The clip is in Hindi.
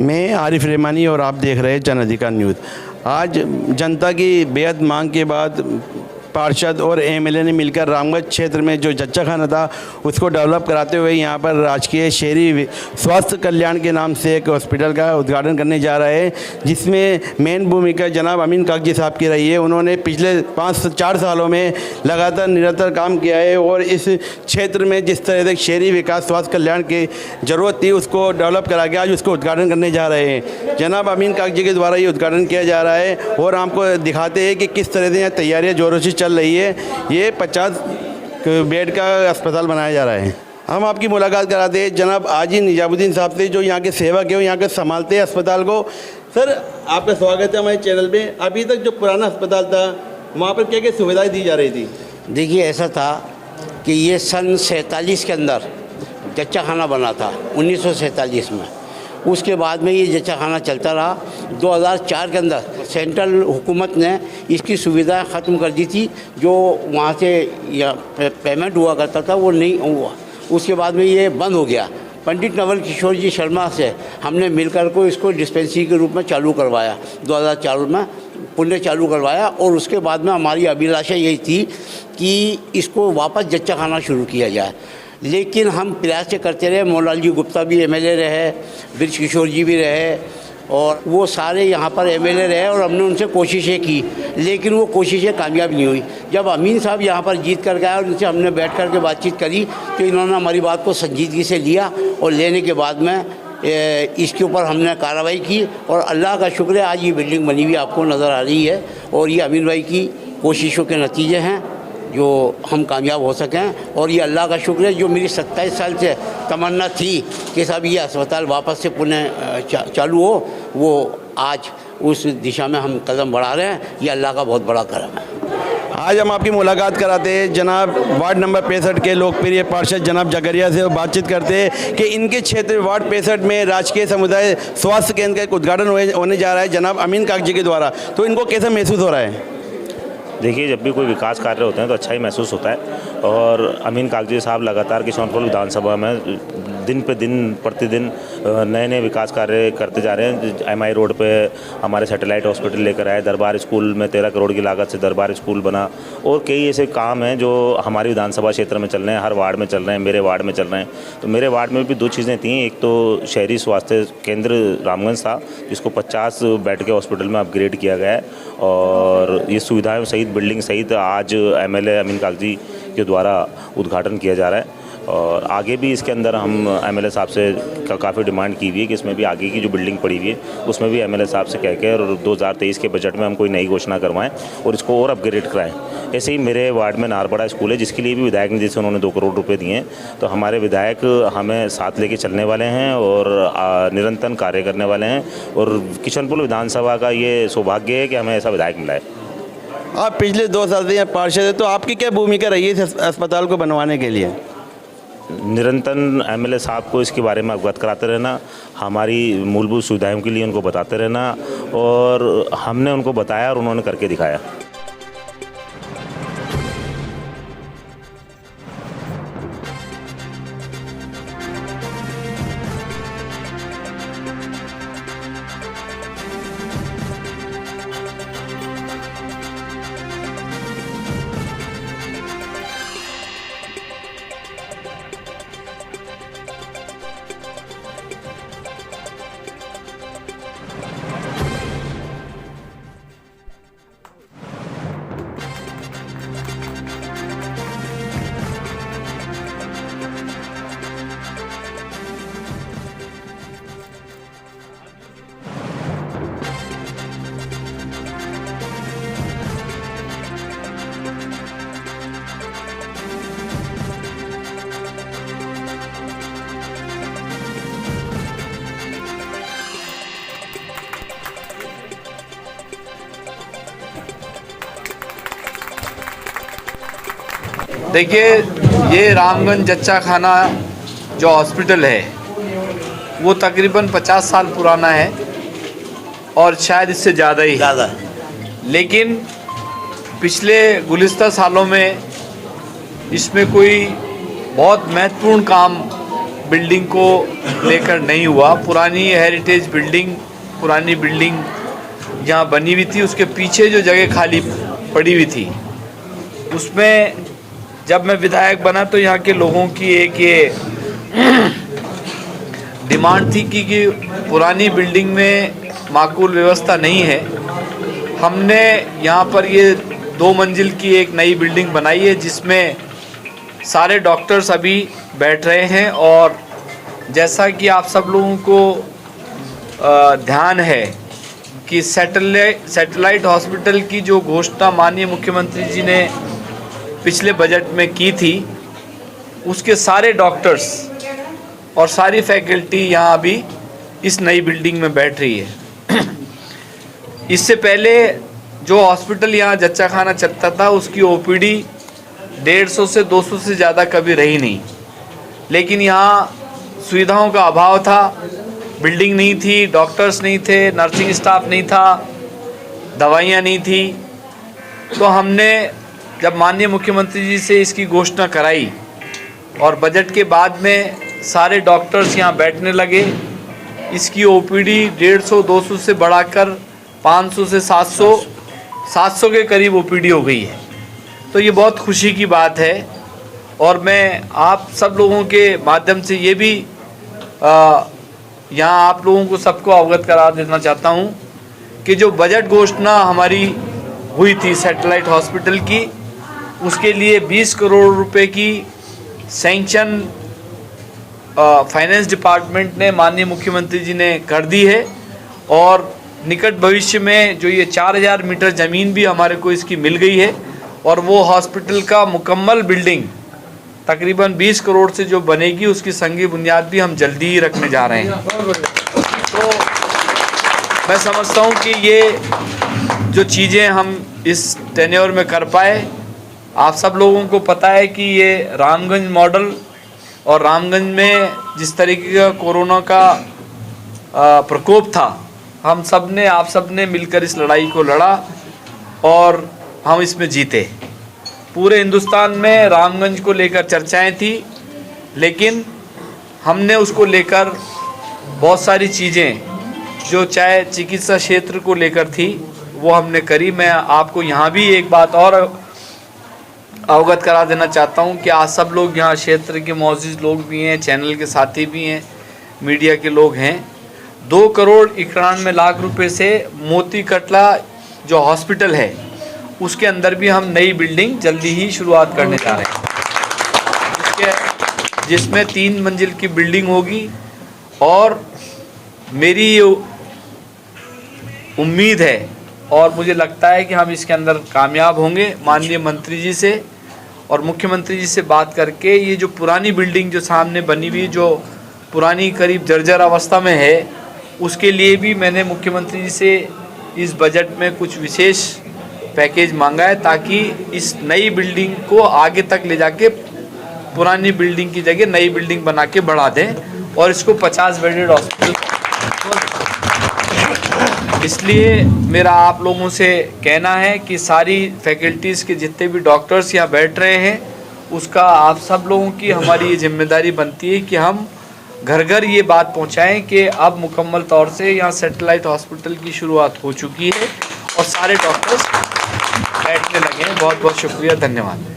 मैं आरिफ रहमानी और आप देख रहे हैं जन अधिकार न्यूज़। आज जनता की बेहद मांग के बाद पार्षद और एमएलए ने मिलकर रामगढ़ क्षेत्र में जो जच्चा खाना था उसको डेवलप कराते हुए यहाँ पर राजकीय शहरी स्वास्थ्य कल्याण के नाम से एक हॉस्पिटल का उद्घाटन करने जा रहे हैं, जिसमें मेन भूमिका जनाब अमीन कागजी साहब की रही है। उन्होंने पिछले 5-4 सालों में लगातार निरंतर काम किया है और इस क्षेत्र में जिस तरह से शहरी विकास स्वास्थ्य कल्याण की ज़रूरत थी उसको डेवलप करा के आज उसको उद्घाटन करने जा रहे हैं। जनाब अमीन कागजी के द्वारा ये उद्घाटन किया जा रहा है और आपको दिखाते हैं कि किस तरह से यहाँ तैयारियाँ जोरों से चल रही है। ये 50 बेड का अस्पताल बनाया जा रहा है। हम आपकी मुलाकात कराते हैं जनाब आजी निजामुद्दीन साहब से, जो यहाँ के सेवक है, यहाँ के संभालते हैं अस्पताल को। सर, आपका स्वागत है हमारे चैनल पे। अभी तक जो पुराना अस्पताल था वहाँ पर क्या क्या सुविधाएं दी जा रही थी? देखिए, ऐसा था कि ये सन 47 के अंदर जच्चा खाना बना था, 1947 में। उसके बाद में ये जच्चा खाना चलता रहा। 2004 के अंदर सेंट्रल हुकूमत ने इसकी सुविधाएं ख़त्म कर दी थी। जो वहाँ से या पेमेंट हुआ करता था वो नहीं हुआ। उसके बाद में ये बंद हो गया। पंडित नवल किशोर जी शर्मा से हमने मिलकर को इसको डिस्पेंसरी के रूप में चालू करवाया। 2004 में पुण्य चालू करवाया और उसके बाद में हमारी अभिलाषा यही थी कि इसको वापस जच्चा खाना शुरू किया जाए। लेकिन हम प्रयास करते रहे। मोहनलाल जी गुप्ता भी एमएलए रहे, ब्रिज किशोर जी भी रहे और वो सारे यहाँ पर एमएलए रहे और हमने उनसे कोशिशें की, लेकिन वो कोशिशें कामयाब नहीं हुई। जब अमीन साहब यहाँ पर जीत कर गए और उनसे हमने बैठ कर के बातचीत करी तो इन्होंने हमारी बात को संजीदगी से लिया और लेने के बाद में इसके ऊपर हमने कार्रवाई की और अल्लाह का शुक्र है आज ये बिल्डिंग बनी हुई आपको नज़र आ रही है। और ये अमीन भाई की कोशिशों के नतीजे हैं जो हम कामयाब हो सकें। और ये अल्लाह का शुक्र है, जो मेरी 27 साल से तमन्ना थी कि साहब ये अस्पताल वापस से पुनः चालू हो, वो आज उस दिशा में हम कदम बढ़ा रहे हैं। ये अल्लाह का बहुत बड़ा करम है। आज हम आपकी मुलाकात कराते हैं जनाब वार्ड नंबर 65 के लोकप्रिय पार्षद जनाब जगरिया से, बातचीत करते हैं कि इनके क्षेत्र वार्ड 65 में राजकीय समुदाय स्वास्थ्य केंद्र का एक उद्घाटन होने जा रहा है जनाब अमीन कागजी के द्वारा। तो इनको कैसा महसूस हो रहा है? देखिए, जब भी कोई विकास कार्य होते हैं तो अच्छा ही महसूस होता है। और अमीन कागजी साहब लगातार किशनपुर विधानसभा में दिन पे दिन प्रतिदिन नए नए विकास कार्य करते जा रहे हैं। एमआई रोड पे हमारे सैटेलाइट हॉस्पिटल लेकर आए, दरबार स्कूल में 13 करोड़ की लागत से दरबार स्कूल बना और कई ऐसे काम हैं जो हमारी विधानसभा क्षेत्र में चल रहे हैं, हर वार्ड में चल रहे हैं, मेरे वार्ड में चल रहे हैं। तो मेरे वार्ड में भी 2 चीज़ें थी। एक तो शहरी स्वास्थ्य केंद्र रामगंज था, जिसको 50 बेड के हॉस्पिटल में अपग्रेड किया गया है और ये सुविधाएँ सहित बिल्डिंग सहित आज एमएलए अमीन कागजी के द्वारा उद्घाटन किया जा रहा है। और आगे भी इसके अंदर हम एमएलए साहब से काफ़ी डिमांड की हुई है कि इसमें भी आगे की जो बिल्डिंग पड़ी हुई है उसमें भी एमएलए साहब से कह के और 2023 के बजट में हम कोई नई घोषणा करवाएं और इसको और अपग्रेड कराएं। ऐसे ही मेरे वार्ड में नारबड़ा स्कूल है, जिसके लिए भी विधायक निधि से उन्होंने 2 करोड़ रुपए दिए हैं। तो हमारे विधायक हमें साथ लेके चलने वाले हैं और निरंतर कार्य करने वाले हैं और किशनपुर विधानसभा का ये सौभाग्य है कि हमें ऐसा विधायक मिला है। आप पिछले 2 साल से यहाँ पार्षद है, तो आपकी क्या भूमिका रही है इस अस्पताल को बनवाने के लिए? निरंतर एमएलए साहब को इसके बारे में अवगत कराते रहना, हमारी मूलभूत सुविधाओं के लिए उनको बताते रहना और हमने उनको बताया और उन्होंने करके दिखाया। देखिए, ये रामगंज जच्चा खाना जो हॉस्पिटल है वो तकरीबन 50 साल पुराना है और शायद इससे ज़्यादा ही है। लेकिन पिछले गुज़िश्ता सालों में इसमें कोई बहुत महत्वपूर्ण काम बिल्डिंग को लेकर नहीं हुआ। पुरानी हेरिटेज बिल्डिंग, पुरानी बिल्डिंग जहाँ बनी हुई थी उसके पीछे जो जगह खाली पड़ी हुई थी, उसमें जब मैं विधायक बना तो यहाँ के लोगों की एक ये डिमांड थी कि पुरानी बिल्डिंग में माकूल व्यवस्था नहीं है। हमने यहाँ पर ये 2 मंजिल की एक नई बिल्डिंग बनाई है जिसमें सारे डॉक्टर्स अभी बैठ रहे हैं। और जैसा कि आप सब लोगों को ध्यान है कि सैटेलाइट हॉस्पिटल की जो घोषणा माननीय मुख्यमंत्री जी ने पिछले बजट में की थी, उसके सारे डॉक्टर्स और सारी फैकल्टी यहाँ अभी इस नई बिल्डिंग में बैठ रही है। इससे पहले जो हॉस्पिटल यहाँ जच्चा खाना चलता था उसकी ओपीडी 150 से 200 से ज़्यादा कभी रही नहीं, लेकिन यहाँ सुविधाओं का अभाव था, बिल्डिंग नहीं थी, डॉक्टर्स नहीं थे, नर्सिंग स्टाफ नहीं था, दवाइयाँ नहीं थी। तो हमने जब माननीय मुख्यमंत्री जी से इसकी घोषणा कराई और बजट के बाद में सारे डॉक्टर्स यहाँ बैठने लगे, इसकी ओपीडी 150-200 से बढ़ाकर 500 से 700 के करीब ओपीडी हो गई है। तो ये बहुत खुशी की बात है। और मैं आप सब लोगों के माध्यम से ये भी यहाँ आप लोगों को सबको अवगत करा देना चाहता हूँ कि जो बजट घोषणा हमारी हुई थी सैटेलाइट हॉस्पिटल की, उसके लिए 20 करोड़ रुपए की सैंक्शन फाइनेंस डिपार्टमेंट ने माननीय मुख्यमंत्री जी ने कर दी है। और निकट भविष्य में जो ये 4000 मीटर ज़मीन भी हमारे को इसकी मिल गई है और वो हॉस्पिटल का मुकम्मल बिल्डिंग तकरीबन 20 करोड़ से जो बनेगी उसकी संगी बुनियाद भी हम जल्दी ही रखने जा रहे हैं। तो मैं समझता हूँ कि ये जो चीज़ें हम इस टेन्योर में कर पाए, आप सब लोगों को पता है कि ये रामगंज मॉडल और रामगंज में जिस तरीके का कोरोना का प्रकोप था, हम सब ने आप सब ने मिलकर इस लड़ाई को लड़ा और हम इसमें जीते। पूरे हिंदुस्तान में रामगंज को लेकर चर्चाएं थी, लेकिन हमने उसको लेकर बहुत सारी चीज़ें जो चाहे चिकित्सा क्षेत्र को लेकर थी वो हमने करी। मैं आपको यहाँ भी एक बात और अवगत करा देना चाहता हूँ कि आज सब लोग यहाँ क्षेत्र के मौजूद लोग भी हैं, चैनल के साथी भी हैं, मीडिया के लोग हैं। 2,91 करोड़ रुपए से मोती कटला जो हॉस्पिटल है उसके अंदर भी हम नई बिल्डिंग जल्दी ही शुरुआत करने जा रहे हैं, जिसमें 3 मंजिल की बिल्डिंग होगी। और मेरी ये उम्मीद है और मुझे लगता है कि हम इसके अंदर कामयाब होंगे। माननीय मंत्री जी से और मुख्यमंत्री जी से बात करके ये जो पुरानी बिल्डिंग जो सामने बनी हुई, जो पुरानी करीब जर्जर अवस्था में है, उसके लिए भी मैंने मुख्यमंत्री जी से इस बजट में कुछ विशेष पैकेज मांगा है ताकि इस नई बिल्डिंग को आगे तक ले जाके पुरानी बिल्डिंग की जगह नई बिल्डिंग बना के बढ़ा दें और इसको 50 बेडेड हॉस्पिटल। इसलिए मेरा आप लोगों से कहना है कि सारी फैकल्टीज़ के जितने भी डॉक्टर्स यहाँ बैठ रहे हैं, उसका आप सब लोगों की हमारी ये जिम्मेदारी बनती है कि हम घर घर ये बात पहुँचाएँ कि अब मुकम्मल तौर से यहाँ सैटेलाइट हॉस्पिटल की शुरुआत हो चुकी है और सारे डॉक्टर्स बैठने लगे हैं। बहुत बहुत शुक्रिया, धन्यवाद।